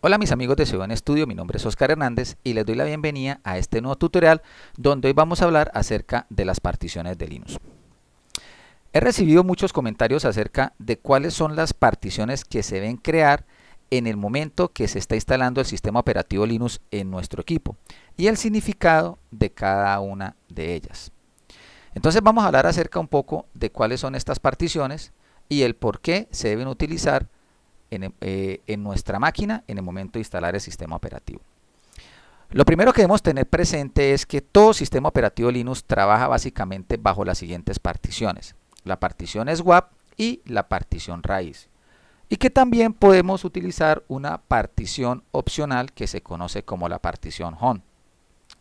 Hola mis amigos de SEO en Estudio, mi nombre es Oscar Hernández y les doy la bienvenida a este nuevo tutorial donde hoy vamos a hablar acerca de las particiones de Linux. He recibido muchos comentarios acerca de cuáles son las particiones que se deben crear en el momento que se está instalando el sistema operativo Linux en nuestro equipo y el significado de cada una de ellas. Entonces vamos a hablar acerca un poco de cuáles son estas particiones y el por qué se deben utilizar en nuestra máquina en el momento de instalar el sistema operativo. Lo primero que debemos tener presente es que todo sistema operativo Linux trabaja básicamente bajo las siguientes particiones. La partición swap y la partición raíz. Y que también podemos utilizar una partición opcional que se conoce como la partición home,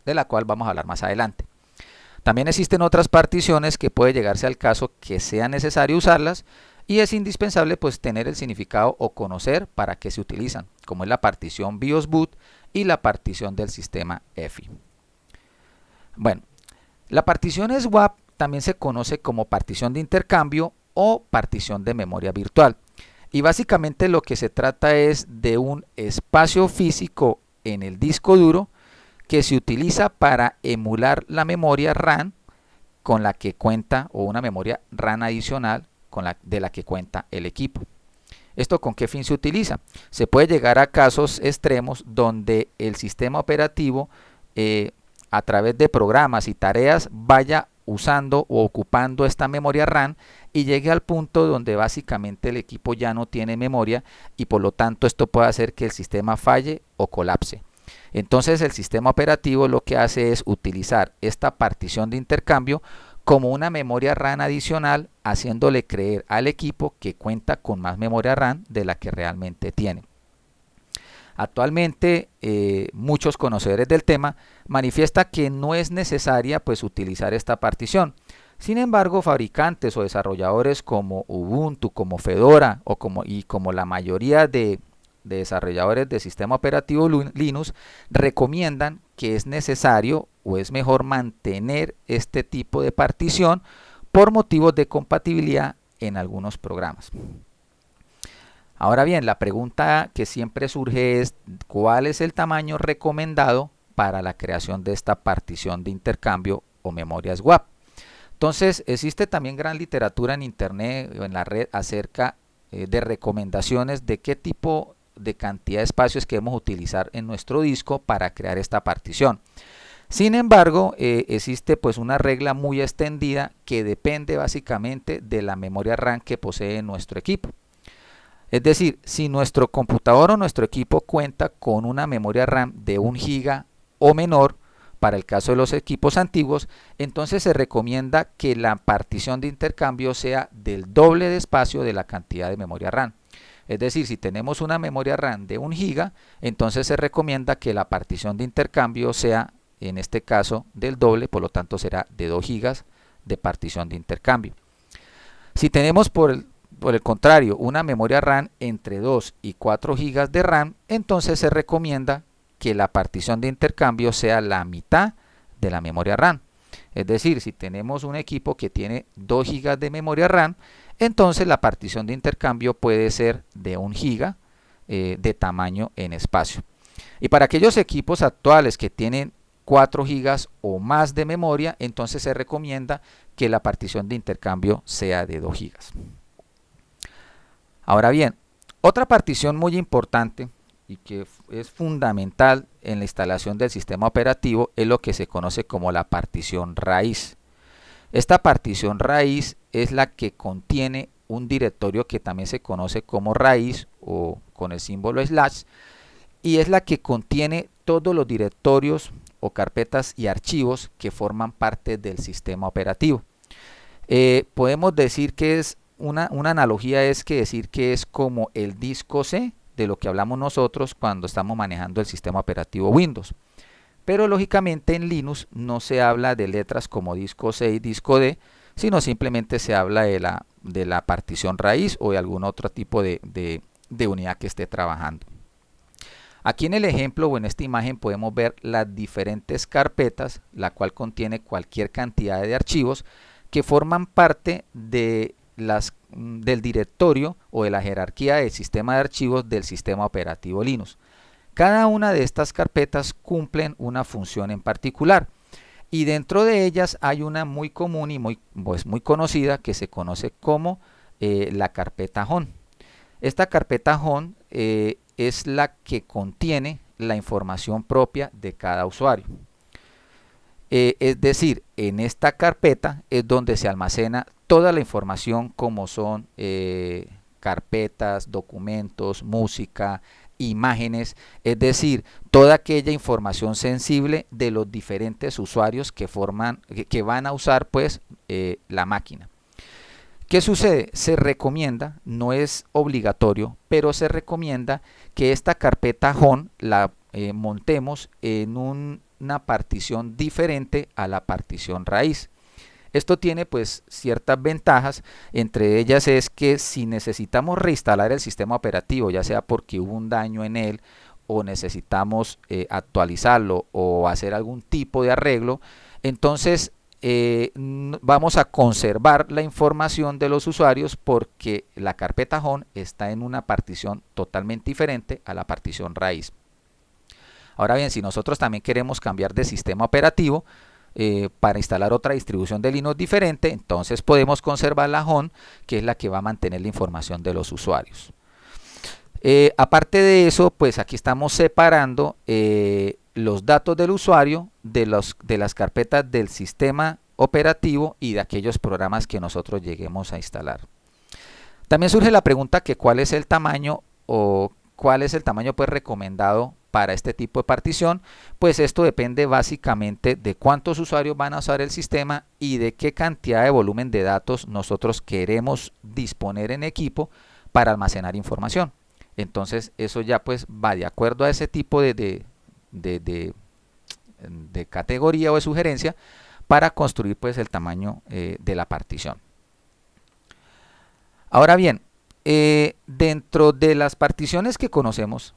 de la cual vamos a hablar más adelante. También existen otras particiones que puede llegarse al caso que sea necesario usarlas y es indispensable pues tener el significado o conocer para qué se utilizan, como es la partición BIOS boot y la partición del sistema EFI. Bueno, la partición swap también se conoce como partición de intercambio o partición de memoria virtual. Y básicamente lo que se trata es de un espacio físico en el disco duro que se utiliza para emular la memoria RAM con la que cuenta, o una memoria RAM adicional de la que cuenta el equipo. ¿Esto con qué fin se utiliza? Se puede llegar a casos extremos donde el sistema operativo a través de programas y tareas vaya usando o ocupando esta memoria RAM y llegue al punto donde básicamente el equipo ya no tiene memoria y por lo tanto esto puede hacer que el sistema falle o colapse. Entonces el sistema operativo lo que hace es utilizar esta partición de intercambio como una memoria RAM adicional, haciéndole creer al equipo que cuenta con más memoria RAM de la que realmente tiene. Actualmente muchos conocedores del tema manifiestan que no es necesaria pues utilizar esta partición. Sin embargo, fabricantes o desarrolladores como Ubuntu, como Fedora como la mayoría de desarrolladores de sistema operativo Linux recomiendan que es necesario o es mejor mantener este tipo de partición por motivos de compatibilidad en algunos programas. Ahora bien, la pregunta que siempre surge es ¿cuál es el tamaño recomendado para la creación de esta partición de intercambio o memoria swap? Entonces existe también gran literatura en internet o en la red acerca de recomendaciones de qué tipo de cantidad de espacios que debemos utilizar en nuestro disco para crear esta partición. Sin embargo, existe pues una regla muy extendida que depende básicamente de la memoria RAM que posee nuestro equipo. Es decir, si nuestro computador o nuestro equipo cuenta con una memoria RAM de 1 GB o menor, para el caso de los equipos antiguos, entonces se recomienda que la partición de intercambio sea del doble de espacio de la cantidad de memoria RAM. Es decir, si tenemos una memoria RAM de 1 GB, entonces se recomienda que la partición de intercambio sea, en este caso, del doble, por lo tanto será de 2 GB de partición de intercambio. Si tenemos por el contrario una memoria RAM entre 2 y 4 GB de RAM, entonces se recomienda que la partición de intercambio sea la mitad de la memoria RAM. Es decir, si tenemos un equipo que tiene 2 GB de memoria RAM, entonces la partición de intercambio puede ser de 1 GB de tamaño en espacio. Y para aquellos equipos actuales que tienen 4 GB o más de memoria, entonces se recomienda que la partición de intercambio sea de 2 GB. Ahora bien, otra partición muy importante y que es fundamental en la instalación del sistema operativo es lo que se conoce como la partición raíz. Esta partición raíz es la que contiene un directorio que también se conoce como raíz o con el símbolo slash, y es la que contiene todos los directorios o carpetas y archivos que forman parte del sistema operativo. Podemos decir que es una analogía es que decir que es como el disco C de lo que hablamos nosotros cuando estamos manejando el sistema operativo Windows. Pero lógicamente en Linux no se habla de letras como disco C y disco D, sino simplemente se habla de la partición raíz o de algún otro tipo de unidad que esté trabajando. Aquí en el ejemplo o en esta imagen podemos ver las diferentes carpetas, la cual contiene cualquier cantidad de archivos que forman parte del directorio o de la jerarquía del sistema de archivos del sistema operativo Linux. Cada una de estas carpetas cumplen una función en particular y dentro de ellas hay una muy común y muy conocida que se conoce como la carpeta home. Esta carpeta home es la que contiene la información propia de cada usuario. Es decir, en esta carpeta es donde se almacena toda la información como son carpetas, documentos, música, imágenes, es decir, toda aquella información sensible de los diferentes usuarios que van a usar pues la máquina. ¿Qué sucede? Se recomienda, no es obligatorio, pero se recomienda que esta carpeta home la montemos en una partición diferente a la partición raíz. Esto tiene pues ciertas ventajas, entre ellas es que si necesitamos reinstalar el sistema operativo, ya sea porque hubo un daño en él o necesitamos actualizarlo o hacer algún tipo de arreglo, entonces vamos a conservar la información de los usuarios porque la carpeta home está en una partición totalmente diferente a la partición raíz. Ahora bien, si nosotros también queremos cambiar de sistema operativo para instalar otra distribución de Linux diferente, entonces podemos conservar la home, que es la que va a mantener la información de los usuarios. Aparte de eso, pues aquí estamos separando los datos del usuario de las carpetas del sistema operativo y de aquellos programas que nosotros lleguemos a instalar. También surge la pregunta que cuál es el tamaño pues recomendado para este tipo de partición. Pues esto depende básicamente de cuántos usuarios van a usar el sistema y de qué cantidad de volumen de datos nosotros queremos disponer en equipo para almacenar información. Entonces eso ya pues va de acuerdo a ese tipo de categoría o de sugerencia para construir pues el tamaño de la partición. Ahora bien, dentro de las particiones que conocemos,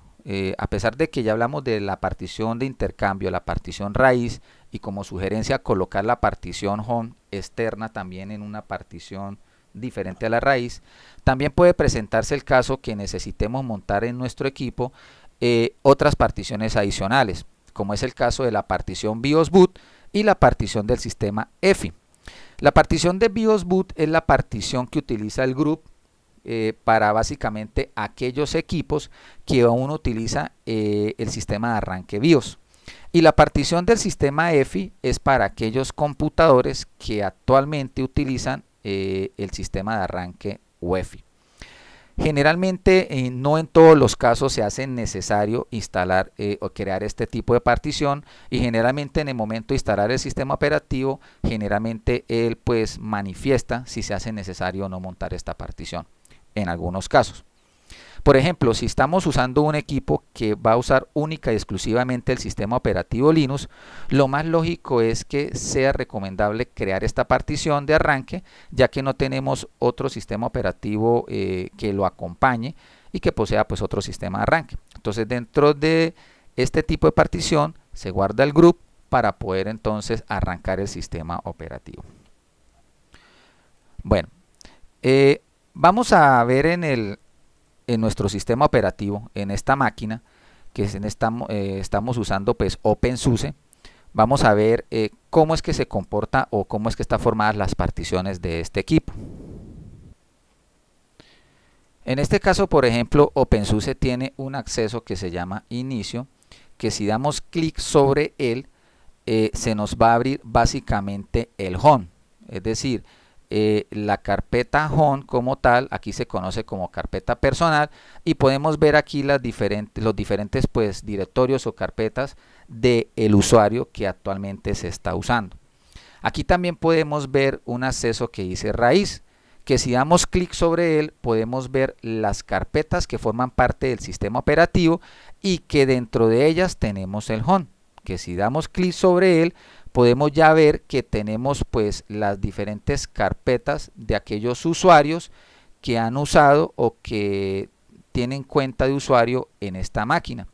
a pesar de que ya hablamos de la partición de intercambio, la partición raíz y como sugerencia colocar la partición home externa también en una partición diferente a la raíz, también puede presentarse el caso que necesitemos montar en nuestro equipo otras particiones adicionales, como es el caso de la partición BIOS boot y la partición del sistema EFI. La partición de BIOS boot es la partición que utiliza el group para básicamente aquellos equipos que aún utiliza el sistema de arranque BIOS. Y la partición del sistema EFI es para aquellos computadores que actualmente utilizan el sistema de arranque UEFI. Generalmente no en todos los casos se hace necesario instalar o crear este tipo de partición y generalmente en el momento de instalar el sistema operativo generalmente él pues manifiesta si se hace necesario o no montar esta partición en algunos casos. Por ejemplo, si estamos usando un equipo que va a usar única y exclusivamente el sistema operativo Linux, lo más lógico es que sea recomendable crear esta partición de arranque, ya que no tenemos otro sistema operativo que lo acompañe y que posea pues otro sistema de arranque. Entonces dentro de este tipo de partición se guarda el group para poder entonces arrancar el sistema operativo. Bueno, vamos a ver en nuestro sistema operativo, en esta máquina, que estamos usando pues OpenSUSE, vamos a ver cómo es que se comporta o cómo es que están formadas las particiones de este equipo. En este caso, por ejemplo, OpenSUSE tiene un acceso que se llama inicio, que si damos clic sobre él, se nos va a abrir básicamente el home, es decir, la carpeta home como tal, aquí se conoce como carpeta personal y podemos ver aquí los diferentes pues directorios o carpetas del usuario que actualmente se está usando. Aquí también podemos ver un acceso que dice raíz, que si damos clic sobre él podemos ver las carpetas que forman parte del sistema operativo y que dentro de ellas tenemos el home, que si damos clic sobre él podemos ya ver que tenemos pues las diferentes carpetas de aquellos usuarios que han usado o que tienen cuenta de usuario en esta máquina.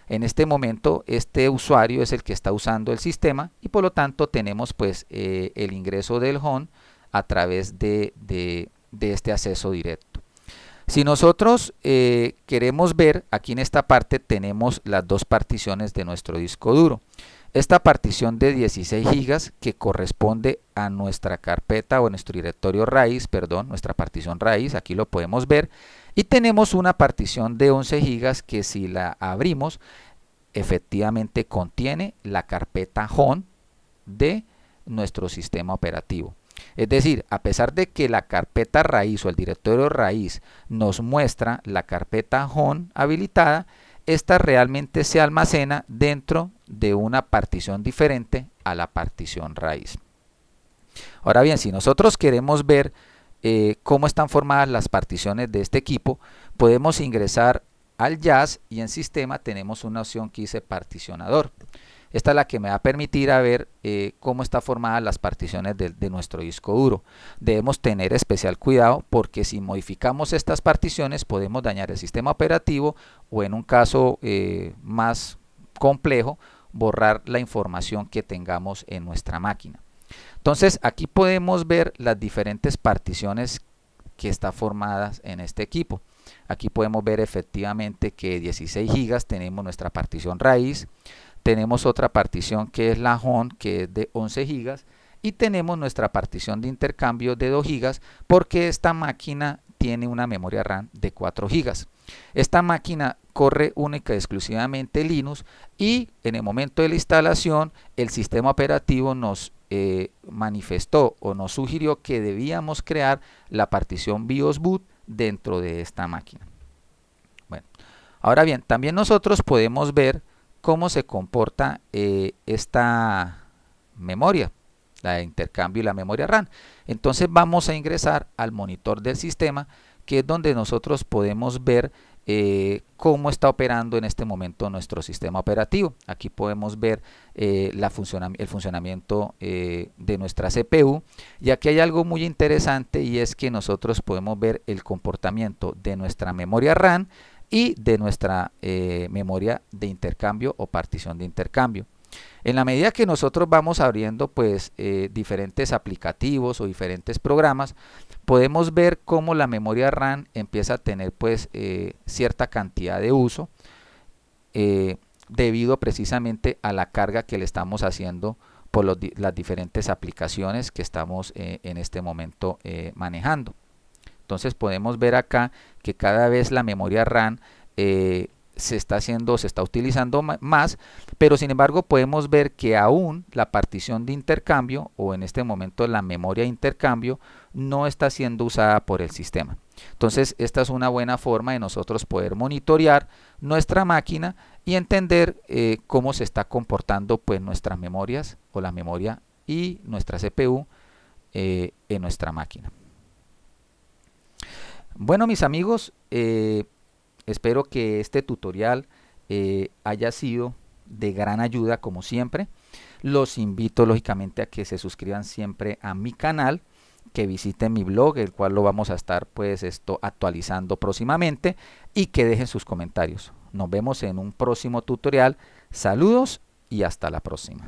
En este momento este usuario es el que está usando el sistema y por lo tanto tenemos pues el ingreso del home a través de este acceso directo. Si nosotros queremos ver, aquí en esta parte tenemos las dos particiones de nuestro disco duro. Esta partición de 16 gigas que corresponde a nuestra carpeta o nuestro directorio raíz, perdón, nuestra partición raíz, aquí lo podemos ver. Y tenemos una partición de 11 gigas que si la abrimos, efectivamente contiene la carpeta home de nuestro sistema operativo. Es decir, a pesar de que la carpeta raíz o el directorio raíz nos muestra la carpeta home habilitada, esta realmente se almacena dentro de una partición diferente a la partición raíz. Ahora bien, si nosotros queremos ver cómo están formadas las particiones de este equipo, podemos ingresar al JAS y en sistema tenemos una opción que dice particionador. Esta es la que me va a permitir a ver cómo están formadas las particiones de nuestro disco duro. Debemos tener especial cuidado porque si modificamos estas particiones podemos dañar el sistema operativo o en un caso más complejo borrar la información que tengamos en nuestra máquina. Entonces aquí podemos ver las diferentes particiones que están formadas en este equipo. Aquí podemos ver efectivamente que 16 gigas tenemos nuestra partición raíz. Tenemos otra partición que es la home, que es de 11 gigas, y tenemos nuestra partición de intercambio de 2 gigas porque esta máquina tiene una memoria RAM de 4 gigas. Esta máquina corre única y exclusivamente Linux y en el momento de la instalación el sistema operativo nos manifestó o nos sugirió que debíamos crear la partición BIOS boot dentro de esta máquina. Bueno, ahora bien, también nosotros podemos ver cómo se comporta esta memoria, la de intercambio y la memoria RAM. Entonces vamos a ingresar al monitor del sistema, que es donde nosotros podemos ver cómo está operando en este momento nuestro sistema operativo. Aquí podemos ver el funcionamiento de nuestra CPU, y aquí hay algo muy interesante y es que nosotros podemos ver el comportamiento de nuestra memoria RAM y de nuestra memoria de intercambio o partición de intercambio. En la medida que nosotros vamos abriendo pues diferentes aplicativos o diferentes programas, podemos ver cómo la memoria RAM empieza a tener pues cierta cantidad de uso debido precisamente a la carga que le estamos haciendo por las diferentes aplicaciones que estamos en este momento manejando. Entonces podemos ver acá que cada vez la memoria RAM se está utilizando más, pero sin embargo podemos ver que aún la partición de intercambio o en este momento la memoria de intercambio no está siendo usada por el sistema. Entonces esta es una buena forma de nosotros poder monitorear nuestra máquina y entender cómo se está comportando pues nuestras memorias o la memoria y nuestra CPU en nuestra máquina. Bueno, mis amigos, espero que este tutorial haya sido de gran ayuda como siempre. Los invito lógicamente a que se suscriban siempre a mi canal, que visiten mi blog, el cual lo vamos a estar pues actualizando próximamente, y que dejen sus comentarios. Nos vemos en un próximo tutorial. Saludos y hasta la próxima.